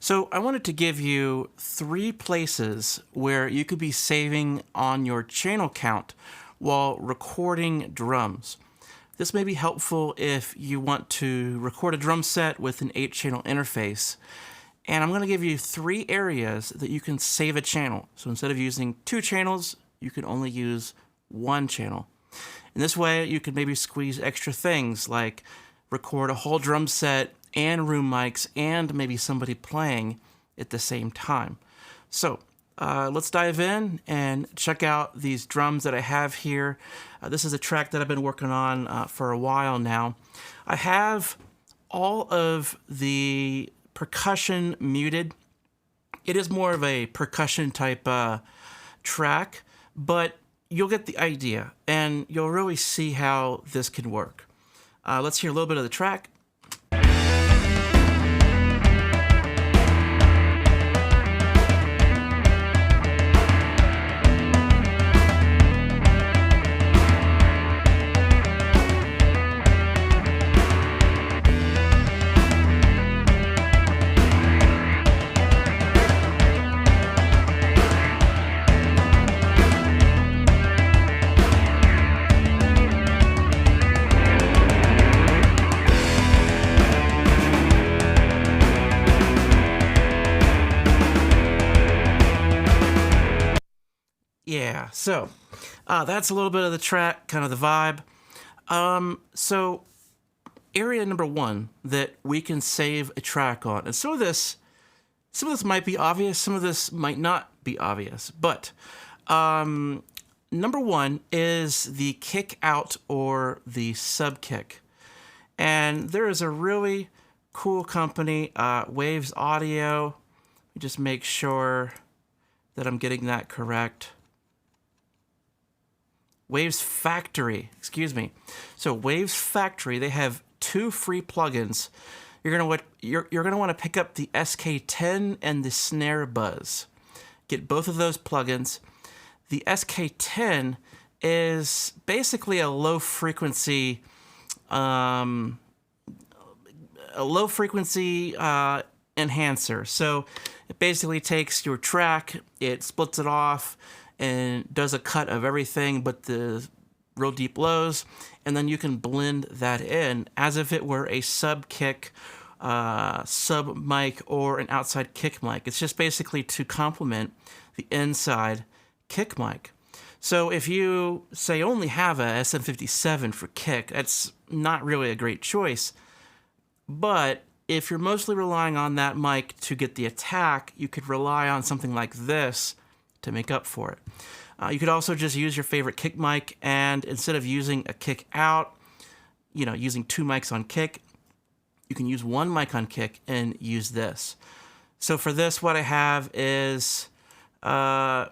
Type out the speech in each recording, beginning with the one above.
So I wanted to give you 3 places where you could be saving on your channel count while recording drums. This may be helpful if you want to record a drum set with an 8-channel interface. And I'm going to give you 3 areas that you can save a channel. So instead of using 2 channels, you can only use 1 channel. In this way, you can maybe squeeze extra things like record a whole drum set and room mics and maybe somebody playing at the same time. So let's dive in and check out these drums that I have here. This is a track that I've been working on for a while now. I have all of the percussion muted. It is more of a percussion type track, but you'll get the idea and you'll really see how this can work. Let's hear a little bit of the track. Yeah, so that's a little bit of the track, kind of the vibe. So area number 1 that we can save a track on, and some of this might be obvious, some of this might not be obvious, but number 1 is the kick out or the sub kick. And there is a really cool company, Waves Audio. Let me just make sure that I'm getting that correct. Waves Factory, excuse me. So Waves Factory, they have 2 free plugins. You're gonna want to pick up the SK10 and the Snare Buzz. Get both of those plugins. The SK10 is basically a low frequency enhancer. So it basically takes your track, it splits it off, and does a cut of everything but the real deep lows, and then you can blend that in as if it were a sub kick, sub mic, or an outside kick mic. It's just basically to complement the inside kick mic. So if you, say, only have a SM57 for kick, that's not really a great choice. But if you're mostly relying on that mic to get the attack, you could rely on something like this to make up for it. You could also just use your favorite kick mic, and instead of using a kick out, using 2 mics on kick, you can use 1 mic on kick and use this. So for this, what I have is, I've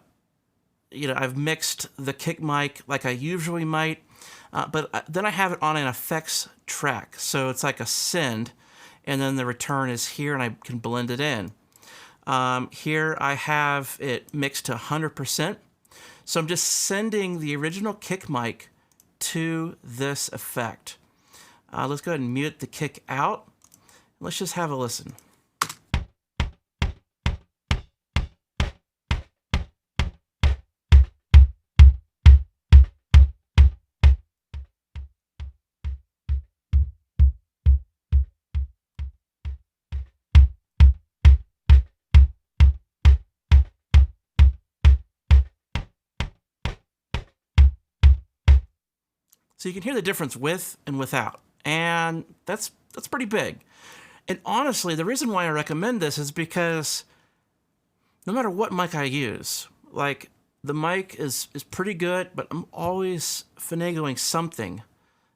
mixed the kick mic like I usually might, but then I have it on an effects track. So it's like a send, and then the return is here, and I can blend it in. Here I have it mixed to 100%. So I'm just sending the original kick mic to this effect. Let's go ahead and mute the kick out. Let's just have a listen. So you can hear the difference with and without, and that's pretty big. And honestly, the reason why I recommend this is because no matter what mic I use, like the mic is pretty good, but I'm always finagling something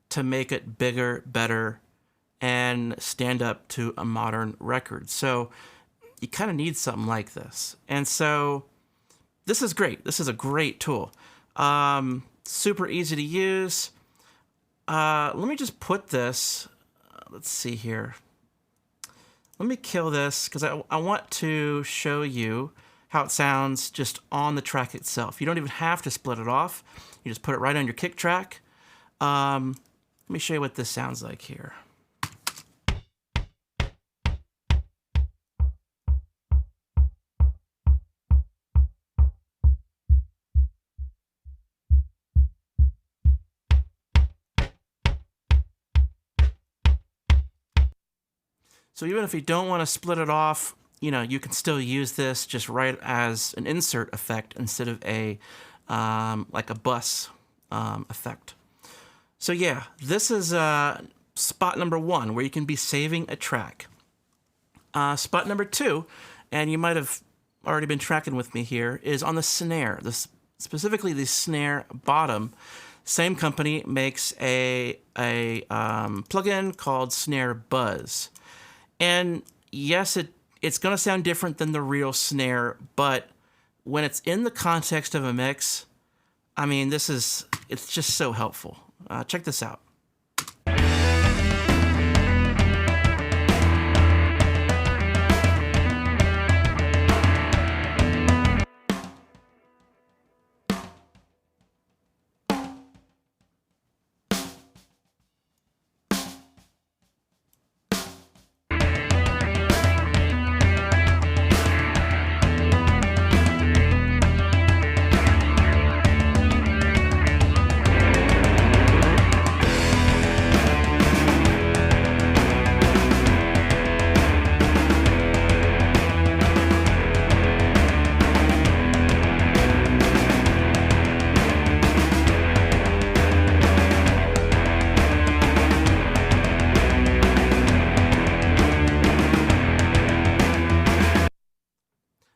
to make it bigger, better, and stand up to a modern record. So you kind of need something like this. And so this is great. This is a great tool. Super easy to use. Let me just put this, let's see here. Let me kill this because I want to show you how it sounds just on the track itself. You don't even have to split it off. You just put it right on your kick track. Let me show you what this sounds like here. So even if you don't want to split it off, you can still use this just right as an insert effect instead of a like a bus effect. So yeah, this is spot number 1 where you can be saving a track. Spot number 2, and you might have already been tracking with me here, is on the snare. Specifically the snare bottom. Same company makes a plugin called Snare Buzz. And yes, it's going to sound different than the real snare, but when it's in the context of a mix, I mean, it's just so helpful. Check this out.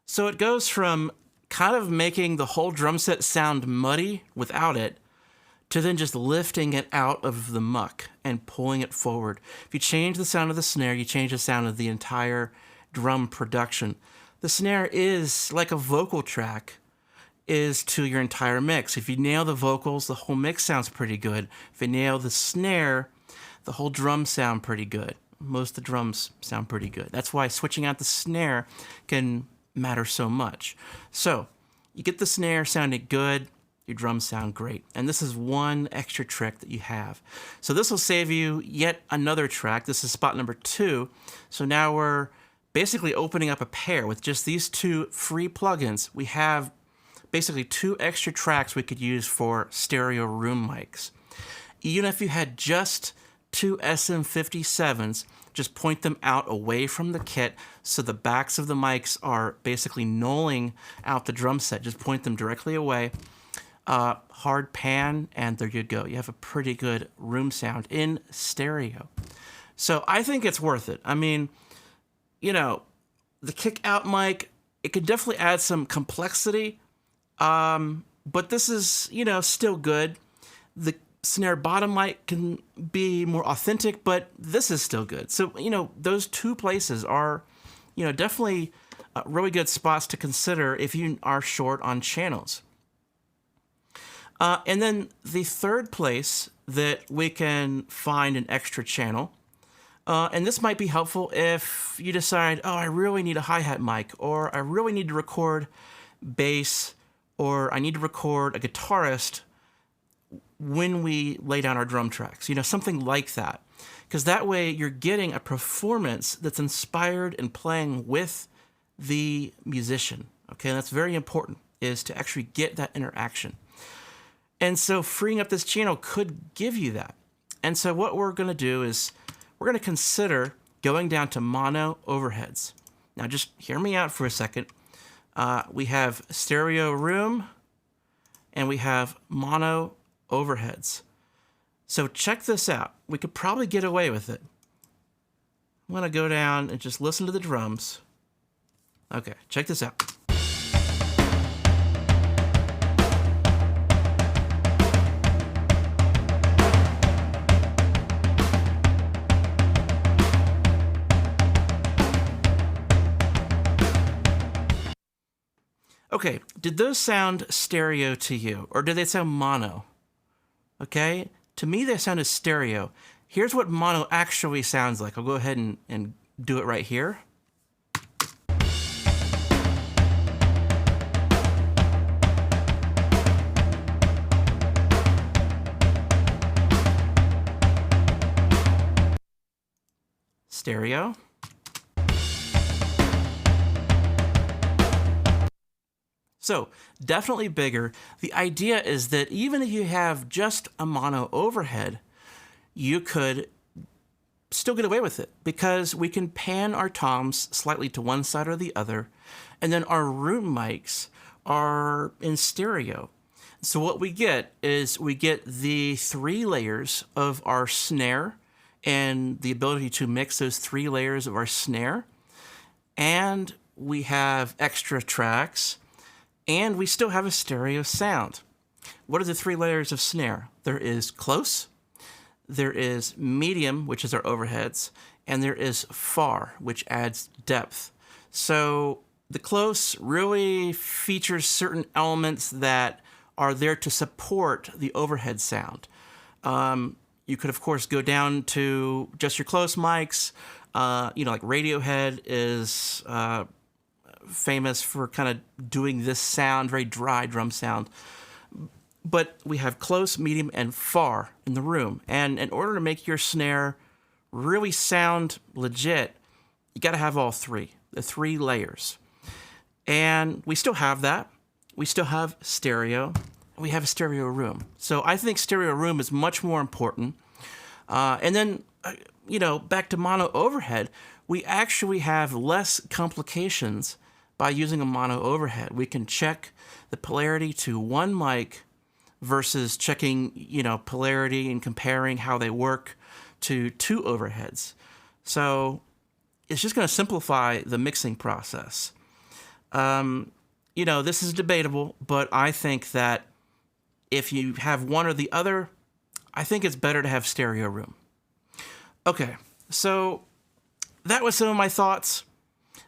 So it goes from kind of making the whole drum set sound muddy without it to then just lifting it out of the muck and pulling it forward. If you change the sound of the snare, you change the sound of the entire drum production. The snare is like a vocal track is to your entire mix. If you nail the vocals, the whole mix sounds pretty good. If you nail the snare, the whole drums sound pretty good. Most of the drums sound pretty good. That's why switching out the snare can matter so much. So you get the snare sounding good, your drums sound great. And this is one extra trick that you have. So this will save you yet another track. This is spot number 2. So now we're basically opening up a pair with just these 2 free plugins. We have basically 2 extra tracks we could use for stereo room mics. Even if you had just 2 SM57s, just point them out away from the kit so the backs of the mics are basically nulling out the drum set. Just point them directly away. Hard pan, and there you go. You have a pretty good room sound in stereo. So I think it's worth it. I mean, the kick out mic, it could definitely add some complexity, but this is, still good. The snare bottom mic can be more authentic, but this is still good. So, those 2 places are, definitely really good spots to consider if you are short on channels. And then the third place that we can find an extra channel, and this might be helpful if you decide, oh, I really need a hi-hat mic, or I really need to record bass, or I need to record a guitarist when we lay down our drum tracks, something like that. Because that way you're getting a performance that's inspired and playing with the musician. Okay, and that's very important, is to actually get that interaction. And so freeing up this channel could give you that. And so what we're going to do is we're going to consider going down to mono overheads. Now just hear me out for a second. We have stereo room and we have mono overheads. So check this out. We could probably get away with it. I'm going to go down and just listen to the drums. Okay, check this out. Okay, did those sound stereo to you, or did they sound mono? Okay, to me they sounded stereo. Here's what mono actually sounds like. I'll go ahead and do it right here. Stereo. So definitely bigger. The idea is that even if you have just a mono overhead, you could still get away with it because we can pan our toms slightly to one side or the other, and then our room mics are in stereo. So what we get is we get the 3 layers of our snare and the ability to mix those 3 layers of our snare, and we have extra tracks, and we still have a stereo sound. What are the 3 layers of snare? There is close, there is medium, which is our overheads, and there is far, which adds depth. So the close really features certain elements that are there to support the overhead sound. You could, of course, go down to just your close mics. Like Radiohead is famous for kind of doing this sound, very dry drum sound. But we have close, medium, and far in the room. And in order to make your snare really sound legit, you got to have all 3, the 3 layers. And we still have that. We still have stereo. We have a stereo room. So I think stereo room is much more important. And then, back to mono overhead, we actually have less complications by using a mono overhead. We can check the polarity to one mic versus checking, polarity and comparing how they work to 2 overheads. So it's just going to simplify the mixing process. This is debatable, but I think that if you have one or the other, I think it's better to have stereo room. Okay, so that was some of my thoughts.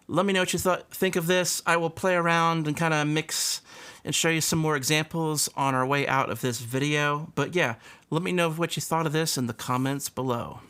Let me know what you think of this. I will play around and kind of mix and show you some more examples on our way out of this video. But yeah, let me know what you thought of this in the comments below.